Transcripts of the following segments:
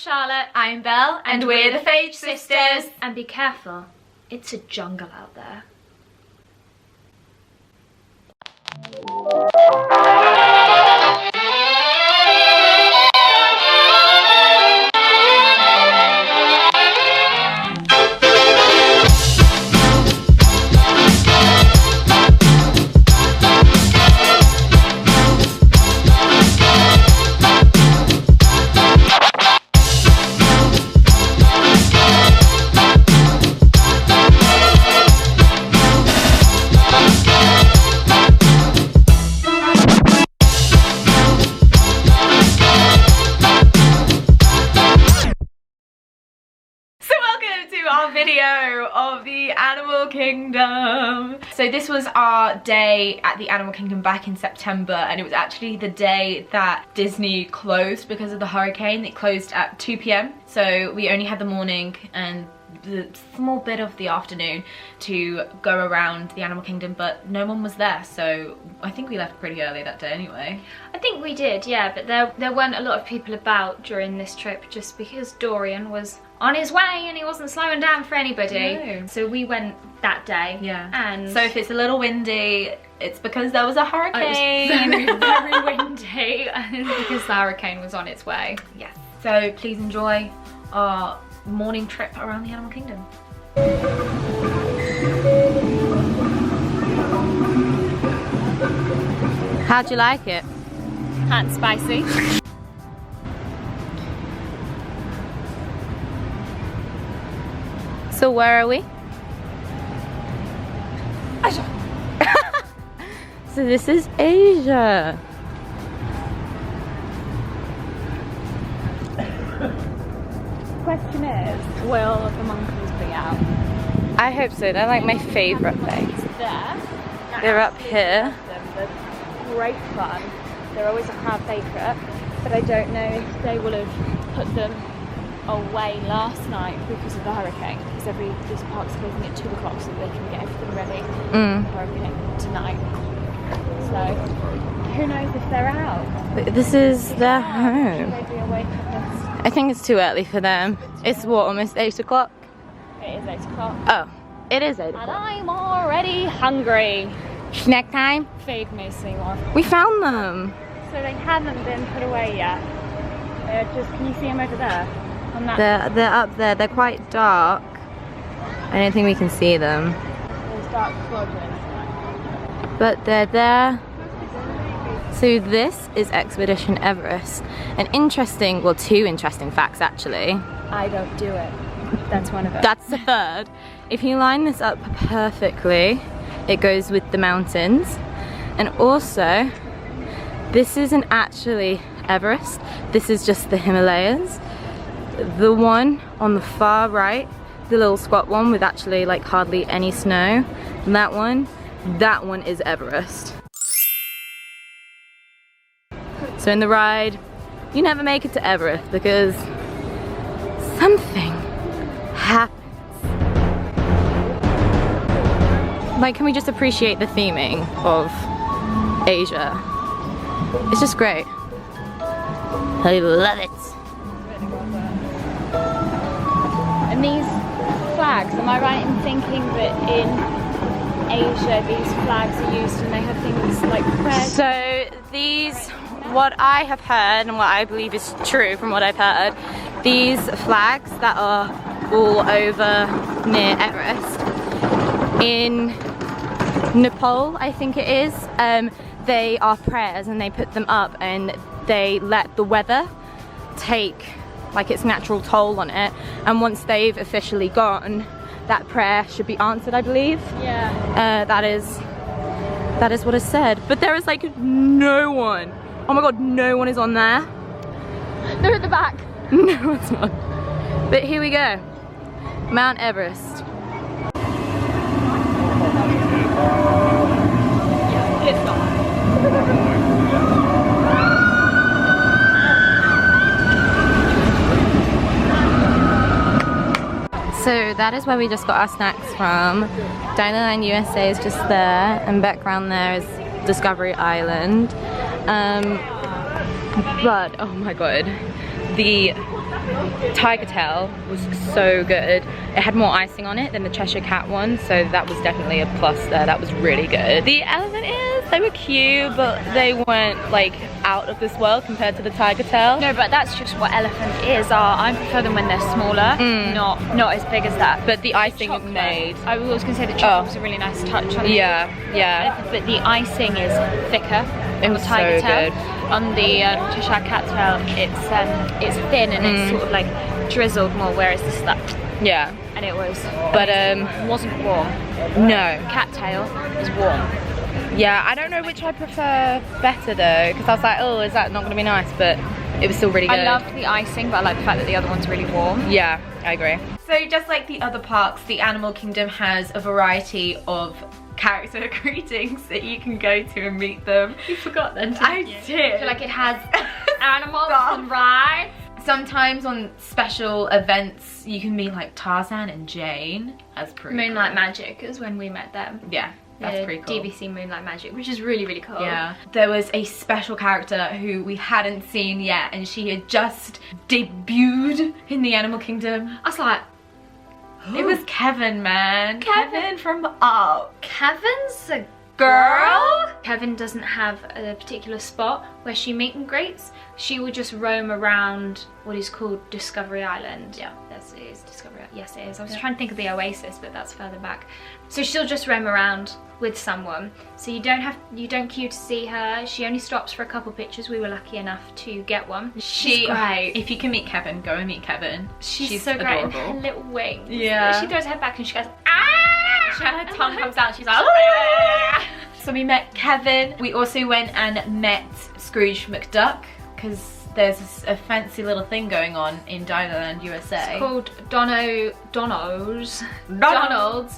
Charlotte. I'm Belle, and we're the Phage Sisters. And be careful, it's a jungle out there. Video of the Animal Kingdom. So this was our day at the Animal Kingdom back in September, and it was actually the day that Disney closed because of the hurricane. It closed at 2 p.m. so we only had the morning and the small bit of the afternoon to go around the Animal Kingdom, but no one was there, so I think we left pretty early that day anyway. I think we did, yeah, but there weren't a lot of people about during this trip just because Dorian was on his way and he wasn't slowing down for anybody. No. So we went that day. Yeah. And so if it's a little windy, it's because there was a hurricane. It was very, very windy, and it's because the hurricane was on its way. Yes. So please enjoy our morning trip around the Animal Kingdom. How'd you like it? Hot and spicy. So where are we? Asia. So this is Asia. Question is, will the monkeys be out? I hope so. They're like my favourite thing. They're up here. They're great fun. They're always a crowd favourite, but I don't know if they will have put them away last night because of the hurricane, because this park's closing at 2 o'clock so they can get everything ready for the hurricane tonight. So who knows if they're out. This is their home. Should they be awake at this? I think it's too early for them. It's what, almost 8 o'clock? It is 8 o'clock. Oh, it is 8 And o'clock. I'm already hungry. Snack time? Feed me, Seymour. We found them. So they haven't been put away yet. Can you see them over there? On that. They're up there. They're quite dark. I don't think we can see them. Those dark quadrants. But they're there. So this is Expedition Everest. Two interesting facts actually. I don't do it. That's one of them. That's the third. If you line this up perfectly, it goes with the mountains. And also, this isn't actually Everest. This is just the Himalayas. The one on the far right, the little squat one with actually like hardly any snow, that one is Everest. So in the ride, you never make it to Everest because something happens. Like, can we just appreciate the theming of Asia? It's just great. I love it. And these flags, am I right in thinking that in Asia these flags are used and they have things like prayers? So these, what I have heard and what I believe is true from what I've heard, these flags that are all over near Everest, in Nepal I think it is, they are prayers and they put them up and they let the weather take like its natural toll on it, and once they've officially gone, that prayer should be answered, I believe. Yeah. That is what is said. But there is like no one. Oh my god, no one is on there. They're at the back. No, it's not. But here we go. Mount Everest. It's not. So that is where we just got our snacks from. Dinoland USA is just there, and background there is Discovery Island. But oh my god, The tiger tail was so good. It had more icing on it than the Cheshire Cat one, so that was definitely a plus there. That was really good. The elephant ears, they were cute, but they weren't like out of this world compared to the tiger tail. No, but that's just what elephant ears are. I prefer them when they're smaller, not as big as that. But the icing it made. I was going to say the chocolate was a really nice touch on it. Yeah. But the icing is thicker. It was tiger so tail. good. On the Cheshire Cat tail, it's thin and it's sort of like drizzled more, whereas this is that. Yeah. And it was. But wasn't warm. No. Cat tail is warm. Yeah, I don't know which I prefer better though, because I was like, oh, is that not going to be nice? But it was still really good. I loved the icing, but I like the fact that the other one's really warm. Yeah, I agree. So just like the other parks, the Animal Kingdom has a variety of character greetings that you can go to and meet them. You forgot then, didn't I you? did. I feel like it has animals and rides. Sometimes on special events, you can meet like Tarzan and Jane. That's pretty Moonlight cool. Magic is when we met them. Yeah, that's pretty cool. DVC Moonlight Magic, which is really, really cool. Yeah. There was a special character who we hadn't seen yet, and she had just debuted in the Animal Kingdom. I was like, it was Kevin, man. Kevin from Up. Kevin's a Girl? Kevin doesn't have a particular spot where she meet and greets. She will just roam around what is called Discovery Island. Yeah. That's it is Discovery. Yes, it is. I was trying to think of the Oasis, but that's further back. So she'll just roam around with someone. So you don't queue to see her. She only stops for a couple pictures. We were lucky enough to get one. She's great. If you can meet Kevin, go and meet Kevin. She's so adorable. great. And her little wings. Yeah. She throws her head back and she goes, ah! Her tongue comes out, she's like, ah! So we met Kevin. We also went and met Scrooge McDuck, because there's a fancy little thing going on in Dinoland, USA. It's called Donald's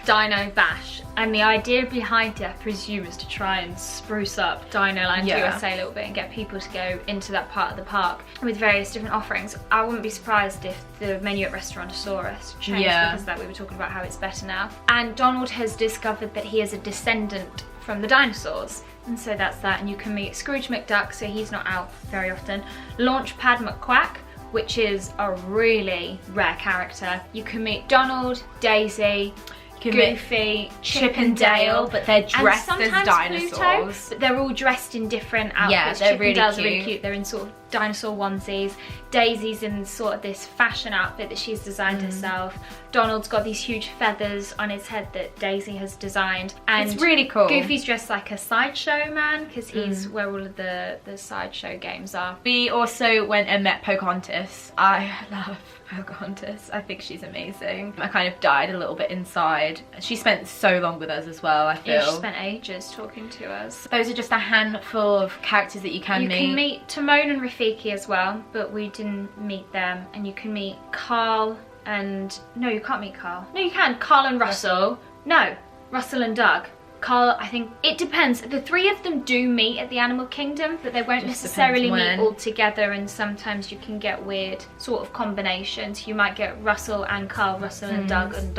Dino Bash. And the idea behind it, I presume, is to try and spruce up Dinoland USA a little bit and get people to go into that part of the park with various different offerings. I wouldn't be surprised if the menu at Restaurantosaurus changed because of that. We were talking about how it's better now. And Donald has discovered that he is a descendant from the dinosaurs. And so that's that, and you can meet Scrooge McDuck, so he's not out very often. Launchpad McQuack, which is a really rare character. You can meet Donald, Daisy, Goofy, Chip and Dale, but they're dressed as dinosaurs. Pluto, but they're all dressed in different outfits. Yeah, they're Chip really and Dale's cute. are really cute. They're in sort of dinosaur onesies. Daisy's in sort of this fashion outfit that she's designed herself. Donald's got these huge feathers on his head that Daisy has designed. And it's really cool. Goofy's dressed like a sideshow man because he's where all of the sideshow games are. We also went and met Pocahontas. I love Pocahontas. I think she's amazing. I kind of died a little bit inside. She spent so long with us as well, I feel. Yeah, she spent ages talking to us. Those are just a handful of characters that you can meet. You can meet Timon and Rafiki as well, but we didn't meet them. And you can meet Carl and... No, you can't meet Carl. No, you can. Carl and Russell. No, Russell and Doug. Carl, I think it depends. The three of them do meet at the Animal Kingdom, but they won't necessarily meet all together, and sometimes you can get weird sort of combinations. You might get Russell and Carl, Russell and Doug and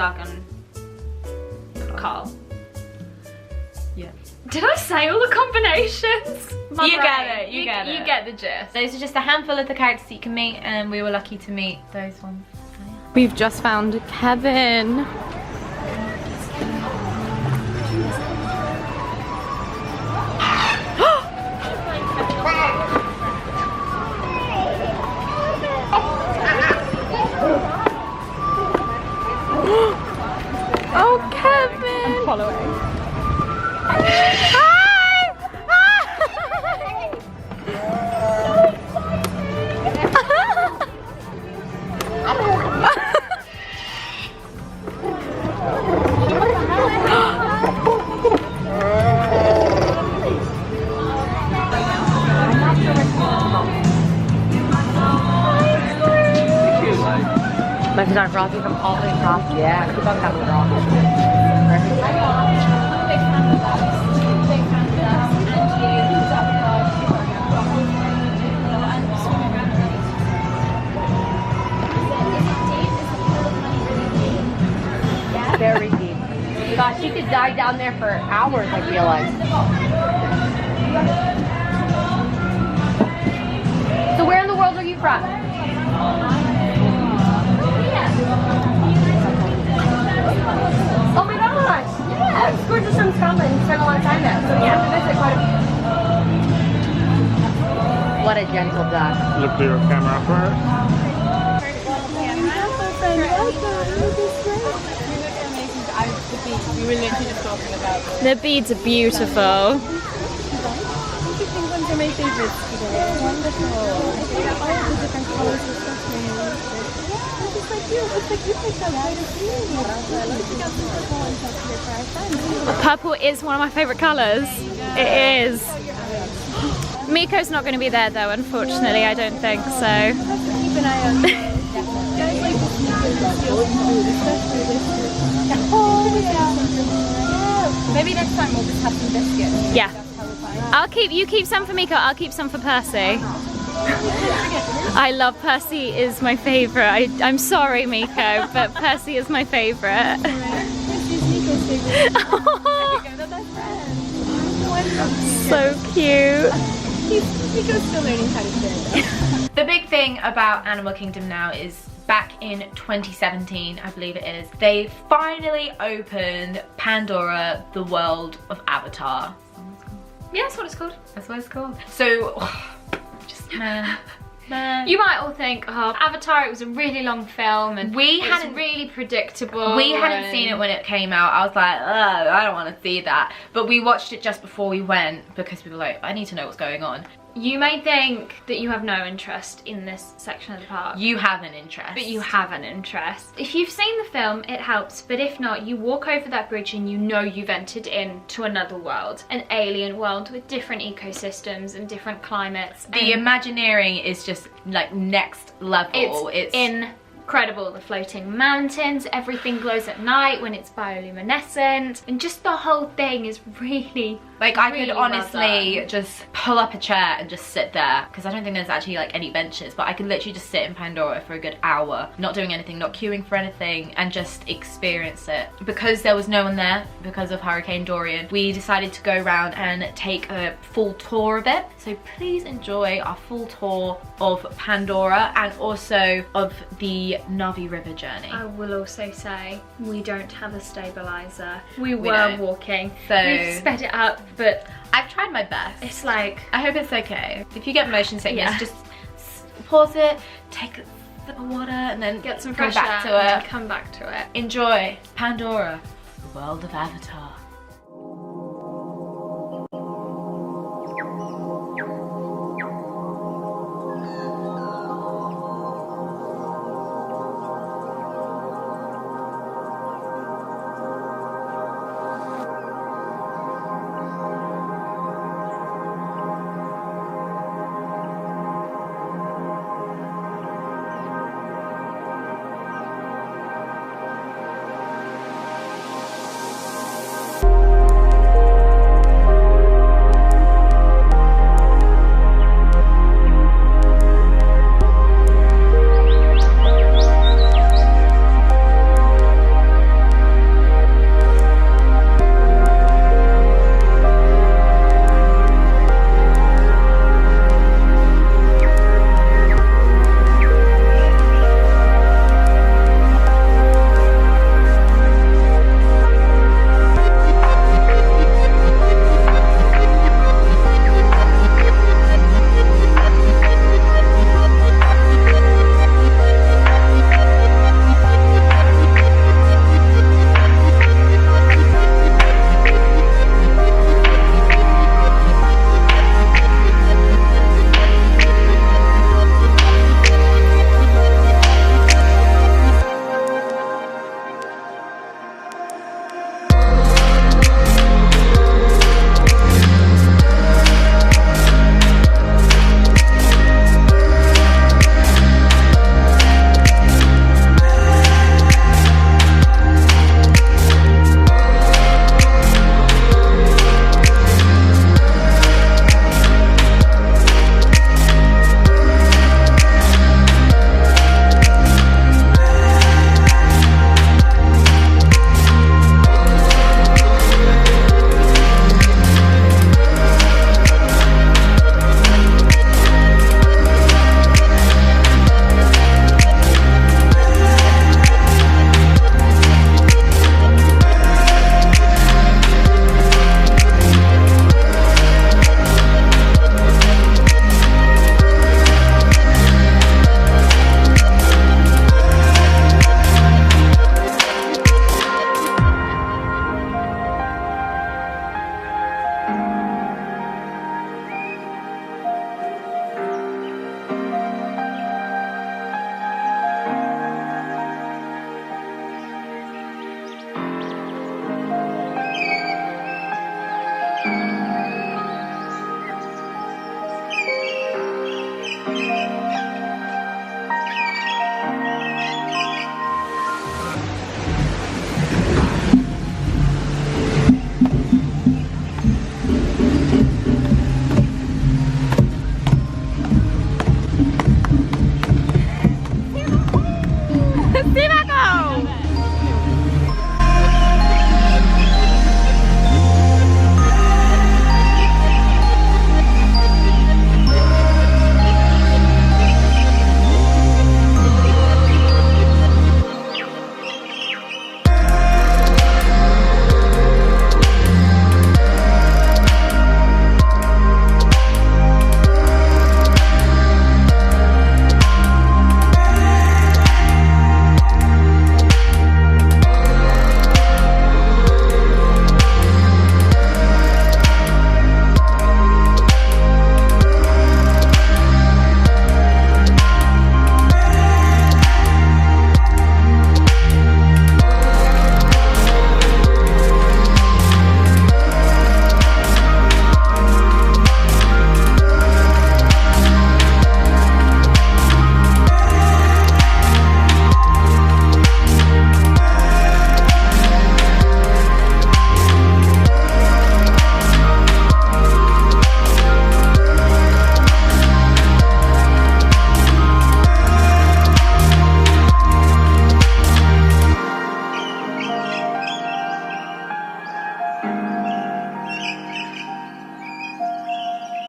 Carl. Yeah. Did I say all the combinations? You get it, you get it. You get the gist. Those are just a handful of the characters that you can meet, and we were lucky to meet those ones. We've just found Kevin. Oh, Kevin! I'm following. Hi! Hi! My design frosty from all the way across. Yeah, keep on coming wrong. Very deep. Gosh, you could dive down there for hours, I feel like. So where in the world are you from? Oh my gosh! Yeah, Gorgeous from Scotland. Spent a lot of time there, so we have to visit quite a few. What a gentle duck. Look to your camera first. We were literally just talking about this. The beads are beautiful. These ones are my favorites today. Wonderful. I think all the different colors are so pretty. It's like you. It's like you picked out light green. Purple is one of my favourite colours. It is. Miko's not going to be there though, unfortunately. I don't think so. Keep an eye on those. Guys like the sneakers, especially this year. Oh yeah. Maybe next time we'll just have some biscuits. Yeah. You keep some for Miko, I'll keep some for Percy. I love Percy is my favourite. I'm sorry Miko, but Percy is my favourite. Percy's Nico's favorite. They're best friends. So cute. Nico's still learning how to share though. The big thing about Animal Kingdom now is back in 2017, I believe it is, they finally opened Pandora, the world of Avatar. Yeah, that's what it's called. That's what it's called. So, just man. You might all think, oh, Avatar, it was a really long film and it was really predictable. We hadn't seen it when it came out. I was like, ugh, I don't want to see that. But we watched it just before we went because we were like, I need to know what's going on. You may think that you have no interest in this section of the park. You have an interest. But you have an interest. If you've seen the film, it helps, but if not, you walk over that bridge and you know you've entered into another world. An alien world with different ecosystems and different climates. The Imagineering is just like next level. It's incredible. The floating mountains, everything glows at night when it's bioluminescent, and just the whole thing is really, like, I really could well honestly done. just pull up a chair and just sit there, because I don't think there's actually like any benches, but I could literally just sit in Pandora for a good hour, not doing anything, not queuing for anything, and just experience it. Because there was no one there, because of Hurricane Dorian, we decided to go around and take a full tour of it. So please enjoy our full tour of Pandora and also of the Navi River journey. I will also say, we don't have a stabilizer. We were don't. walking, So we've sped it up, but I've tried my best. it's like, I hope it's okay. If you get motion sickness, Yeah. just pause it, take a sip of water, and then get some go fresh back air to and it. come back to it. Enjoy Pandora, the world of Avatar.